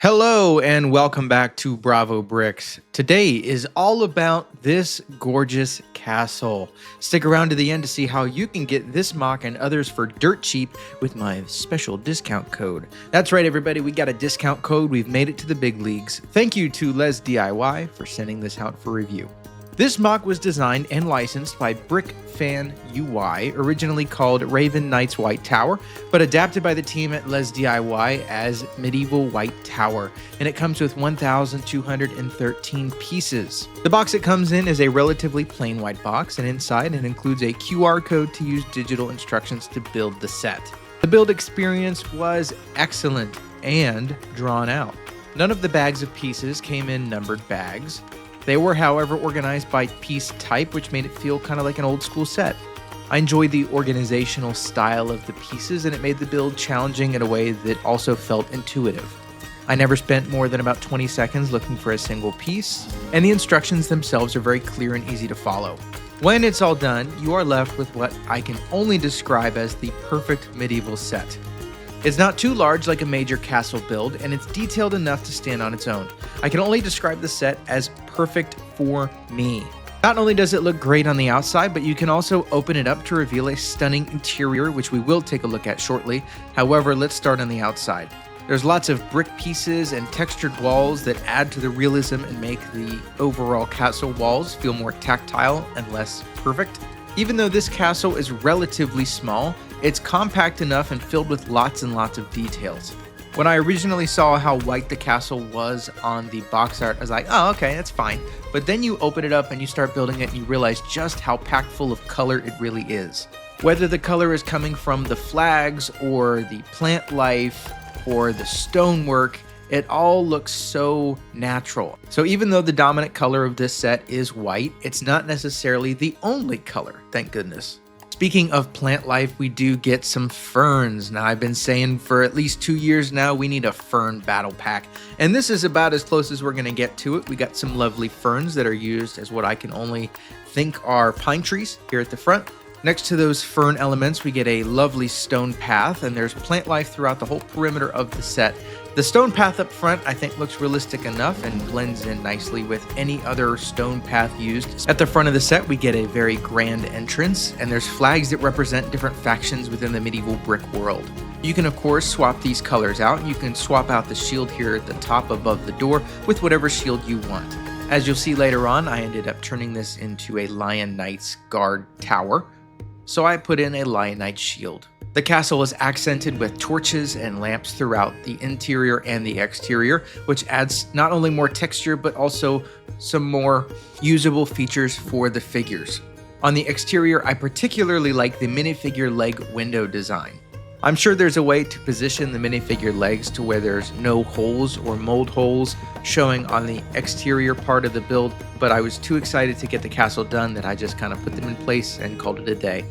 Hello and welcome back to Bravo Bricks. Today is all about this gorgeous castle. Stick around to the end to see how you can get this MOC and others for dirt cheap with my special discount code. That's right, everybody, we got a discount code. We've made it to the big leagues. Thank you to LesDIY for sending this out for review. This MOC was designed and licensed by Brick Fan UI, originally called Raven Knight's White Tower, but adapted by the team at LesDIY as Medieval White Tower, and it comes with 1,213 pieces. The box it comes in is a relatively plain white box, and inside it includes a QR code to use digital instructions to build the set. The build experience was excellent and drawn out. None of the bags of pieces came in numbered bags. They were, however, organized by piece type, which made it feel kind of like an old school set. I enjoyed the organizational style of the pieces, and it made the build challenging in a way that also felt intuitive. I never spent more than about 20 seconds looking for a single piece, and the instructions themselves are very clear and easy to follow. When it's all done, you are left with what I can only describe as the perfect medieval set. It's not too large like a major castle build, and it's detailed enough to stand on its own. I can only describe the set as perfect for me. Not only does it look great on the outside, but you can also open it up to reveal a stunning interior, which we will take a look at shortly. However, let's start on the outside. There's lots of brick pieces and textured walls that add to the realism and make the overall castle walls feel more tactile and less perfect. Even though this castle is relatively small, it's compact enough and filled with lots and lots of details. When I originally saw how white the castle was on the box art, I was like, oh, okay, that's fine. But then you open it up and you start building it and you realize just how packed full of color it really is. Whether the color is coming from the flags or the plant life or the stonework, it all looks so natural. So even though the dominant color of this set is white, it's not necessarily the only color, thank goodness. Speaking of plant life, we do get some ferns. Now, I've been saying for at least 2 years now, we need a fern battle pack. And this is about as close as we're gonna get to it. We got some lovely ferns that are used as what I can only think are pine trees here at the front. Next to those fern elements, we get a lovely stone path, and there's plant life throughout the whole perimeter of the set. The stone path up front, I think, looks realistic enough and blends in nicely with any other stone path used. At the front of the set, we get a very grand entrance, and there's flags that represent different factions within the medieval brick world. You can, of course, swap these colors out. You can swap out the shield here at the top above the door with whatever shield you want. As you'll see later on, I ended up turning this into a Lion Knight's Guard Tower, so I put in a Lion Knight shield. The castle is accented with torches and lamps throughout the interior and the exterior, which adds not only more texture, but also some more usable features for the figures. On the exterior, I particularly like the minifigure leg window design. I'm sure there's a way to position the minifigure legs to where there's no holes or mold holes showing on the exterior part of the build, but I was too excited to get the castle done that I just kind of put them in place and called it a day.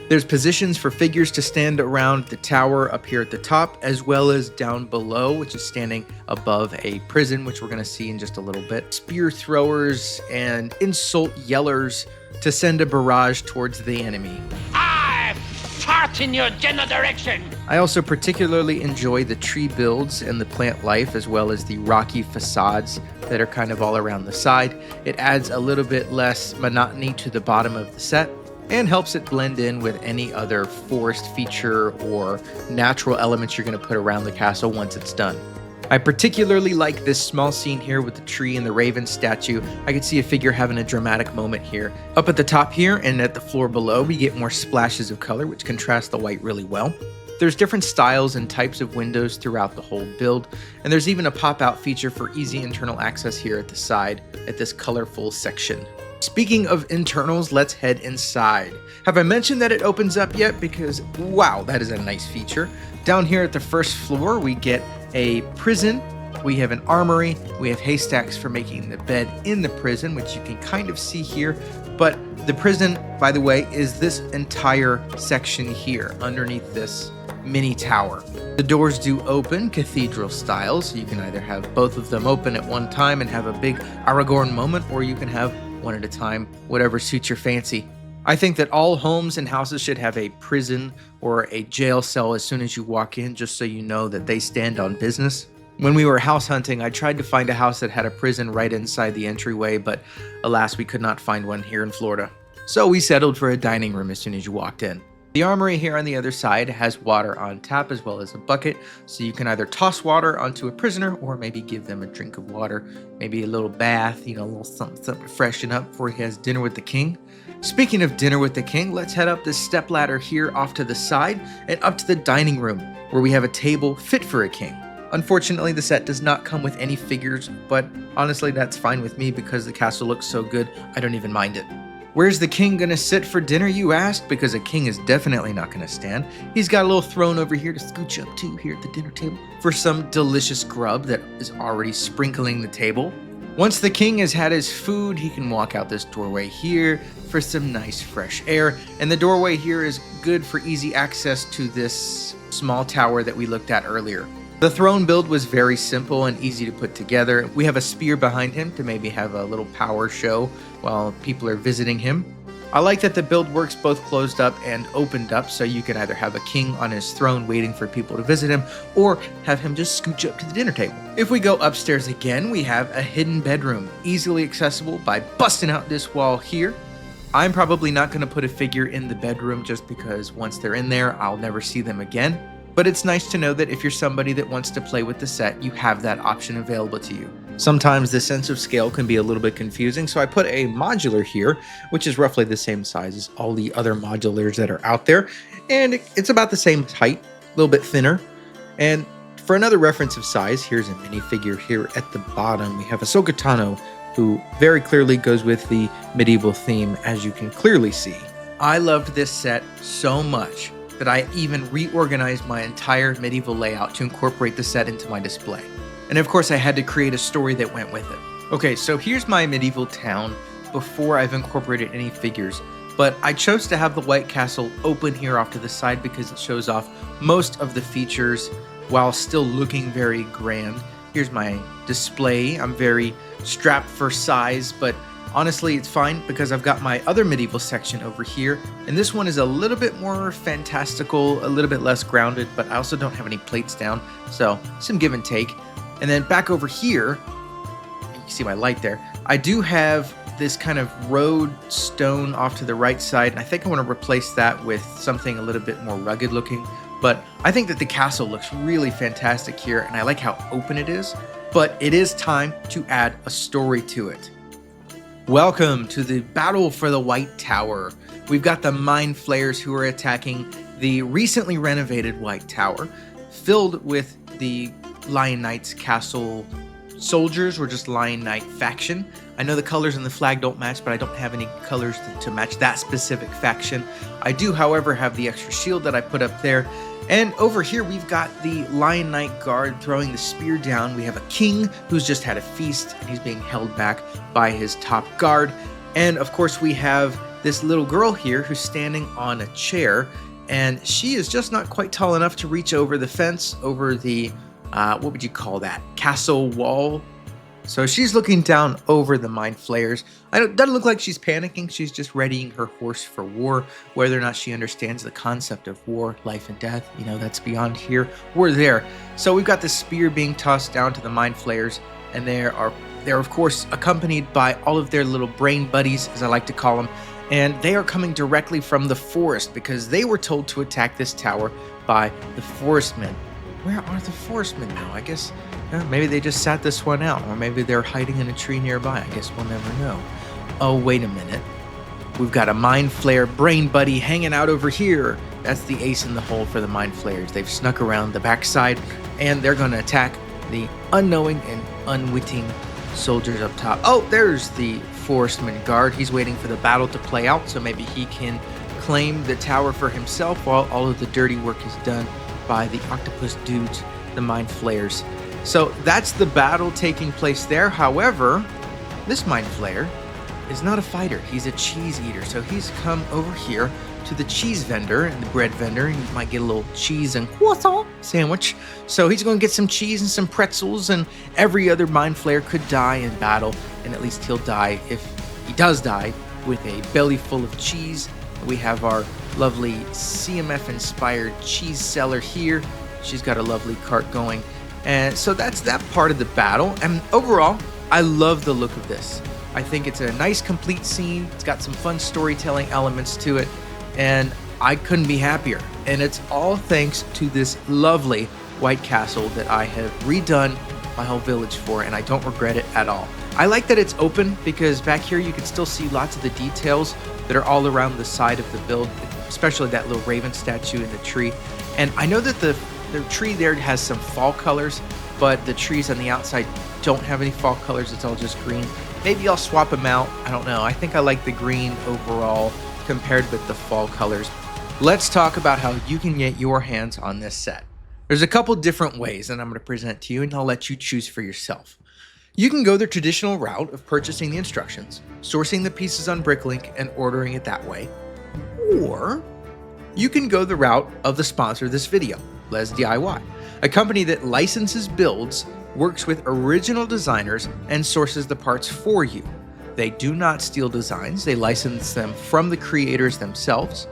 There's positions for figures to stand around the tower up here at the top, as well as down below, which is standing above a prison, which we're going to see in just a little bit. Spear throwers and insult yellers to send a barrage towards the enemy. I fart in your general direction! I also particularly enjoy the tree builds and the plant life, as well as the rocky facades that are kind of all around the side. It adds a little bit less monotony to the bottom of the set, and helps it blend in with any other forest feature or natural elements you're going to put around the castle once it's done. I particularly like this small scene here with the tree and the raven statue. I could see a figure having a dramatic moment here. Up at the top here and at the floor below, we get more splashes of color, which contrast the white really well. There's different styles and types of windows throughout the whole build, and there's even a pop-out feature for easy internal access here at the side at this colorful section. Speaking of internals, let's head inside. Have I mentioned that it opens up yet? Because wow, that is a nice feature. Down here at the first floor, we get a prison, we have an armory, we have haystacks for making the bed in the prison, which you can kind of see here. But the prison, by the way, is this entire section here underneath this mini tower. The doors do open cathedral style, so you can either have both of them open at one time and have a big Aragorn moment, or you can have one at a time, whatever suits your fancy. I think that all homes and houses should have a prison or a jail cell as soon as you walk in, just so you know that they stand on business. When we were house hunting, I tried to find a house that had a prison right inside the entryway, but alas, we could not find one here in Florida. So we settled for a dining room as soon as you walked in. The armory here on the other side has water on tap as well as a bucket, so you can either toss water onto a prisoner or maybe give them a drink of water, maybe a little bath, a little something to freshen up before he has dinner with the king. Speaking of dinner with the king, let's head up this stepladder here off to the side and up to the dining room, where we have a table fit for a king. Unfortunately, the set does not come with any figures, but honestly, that's fine with me because the castle looks so good, I don't even mind it. Where's the king gonna sit for dinner, you asked? Because a king is definitely not gonna stand. He's got a little throne over here to scooch up to here at the dinner table for some delicious grub that is already sprinkling the table. Once the king has had his food, he can walk out this doorway here for some nice fresh air. And the doorway here is good for easy access to this small tower that we looked at earlier. The throne build was very simple and easy to put together. We have a spear behind him to maybe have a little power show while people are visiting him. I like that the build works both closed up and opened up, so you can either have a king on his throne waiting for people to visit him, or have him just scooch up to the dinner table. If we go upstairs again, we have a hidden bedroom, easily accessible by busting out this wall here. I'm probably not going to put a figure in the bedroom just because once they're in there, I'll never see them again. But it's nice to know that if you're somebody that wants to play with the set, you have that option available to you. Sometimes the sense of scale can be a little bit confusing, so I put a modular here, which is roughly the same size as all the other modulars that are out there, and it's about the same height, a little bit thinner. And for another reference of size, here's a minifigure here at the bottom. We have Ahsoka Tano, who very clearly goes with the medieval theme, as you can clearly see. I loved this set so much that I even reorganized my entire medieval layout to incorporate the set into my display. And of course, I had to create a story that went with it. Okay, so here's my medieval town before I've incorporated any figures, but I chose to have the White Castle open here off to the side because it shows off most of the features while still looking very grand. Here's my display. I'm very strapped for size, but honestly, it's fine because I've got my other medieval section over here, and this one is a little bit more fantastical, a little bit less grounded, but I also don't have any plates down, so some give and take. And then back over here, you can see my light there, I do have this kind of road stone off to the right side, and I think I want to replace that with something a little bit more rugged looking. But I think that the castle looks really fantastic here, and I like how open it is, but it is time to add a story to it. Welcome to the battle for the White Tower. We've got the Mind Flayers who are attacking the recently renovated White Tower, filled with the Lion Knight's castle soldiers, or just Lion Knight faction. I know the colors in the flag don't match, but I don't have any colors to match that specific faction. I do, however, have the extra shield that I put up there. And over here, we've got the Lion Knight guard throwing the spear down. We have a king who's just had a feast, and he's being held back by his top guard. And of course, we have this little girl here who's standing on a chair, and she is just not quite tall enough to reach over the fence, over the, what would you call that, castle wall. So she's looking down over the Mind Flayers. It doesn't look like she's panicking. She's just readying her horse for war. Whether or not she understands the concept of war, life and death, that's beyond here. We're there. So we've got the spear being tossed down to the Mind Flayers, and they're of course accompanied by all of their little brain buddies, as I like to call them. And they are coming directly from the forest because they were told to attack this tower by the forestmen. Where are the forestmen now? I guess maybe they just sat this one out, or maybe they're hiding in a tree nearby. I guess we'll never know. Oh, wait a minute. We've got a Mind Flayer brain buddy hanging out over here. That's the ace in the hole for the Mind Flayers. They've snuck around the backside, and they're going to attack the unknowing and unwitting soldiers up top. Oh, there's the forestman guard. He's waiting for the battle to play out, so maybe he can claim the tower for himself while all of the dirty work is done by the octopus dudes, the Mind Flayers. So that's the battle taking place there. However, this Mind Flayer is not a fighter. He's a cheese eater. So he's come over here to the cheese vendor and the bread vendor, and you might get a little cheese and croissant sandwich. So he's going to get some cheese and some pretzels, and every other Mind Flayer could die in battle, and at least he'll die, if he does die, with a belly full of cheese. We have our lovely CMF-inspired cheese seller here. She's got a lovely cart going. And so that's that part of the battle. And overall, I love the look of this. I think it's a nice complete scene. It's got some fun storytelling elements to it, and I couldn't be happier. And it's all thanks to this lovely white castle that I have redone my whole village for, and I don't regret it at all. I like that it's open because back here you can still see lots of the details that are all around the side of the build, especially that little raven statue in the tree. And I know that the tree there has some fall colors, but the trees on the outside don't have any fall colors. It's all just green. Maybe I'll swap them out. I don't know. I think I like the green overall compared with the fall colors. Let's talk about how you can get your hands on this set. There's a couple different ways that I'm going to present to you, and I'll let you choose for yourself. You can go the traditional route of purchasing the instructions, sourcing the pieces on Bricklink, and ordering it that way. Or you can go the route of the sponsor of this video, LesDIY, a company that licenses builds, works with original designers, and sources the parts for you. They do not steal designs, they license them from the creators themselves.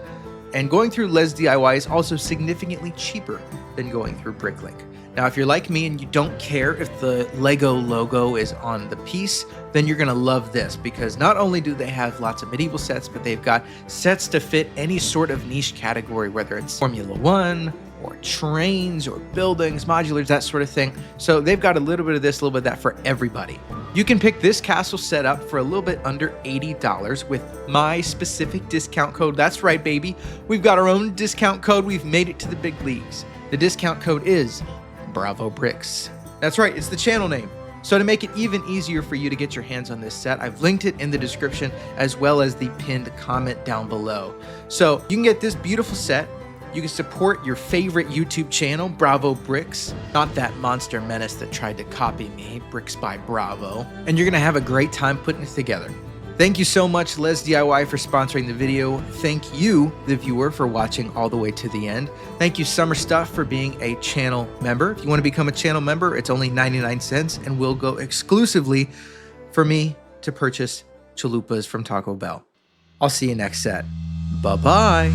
And going through LesDIY is also significantly cheaper than going through Bricklink. Now, if you're like me and you don't care if the Lego logo is on the piece, then you're gonna love this, because not only do they have lots of medieval sets, but they've got sets to fit any sort of niche category, whether it's Formula One, or trains, or buildings, modulars, that sort of thing. So they've got a little bit of this, a little bit of that for everybody. You can pick this castle set up for a little bit under $80 with my specific discount code. That's right, baby. We've got our own discount code. We've made it to the big leagues. The discount code is Bravo Bricks. That's right, it's the channel name. So to make it even easier for you to get your hands on this set, I've linked it in the description as well as the pinned comment down below. So you can get this beautiful set. You can support your favorite YouTube channel, Bravo Bricks, not that monster menace that tried to copy me, Bricks by Bravo, and you're gonna have a great time putting it together. Thank you so much, LesDIY, for sponsoring the video. Thank you, the viewer, for watching all the way to the end. Thank you, Summer Stuff, for being a channel member. If you want to become a channel member, it's only 99 cents and will go exclusively for me to purchase chalupas from Taco Bell. I'll see you next set. Bye-bye.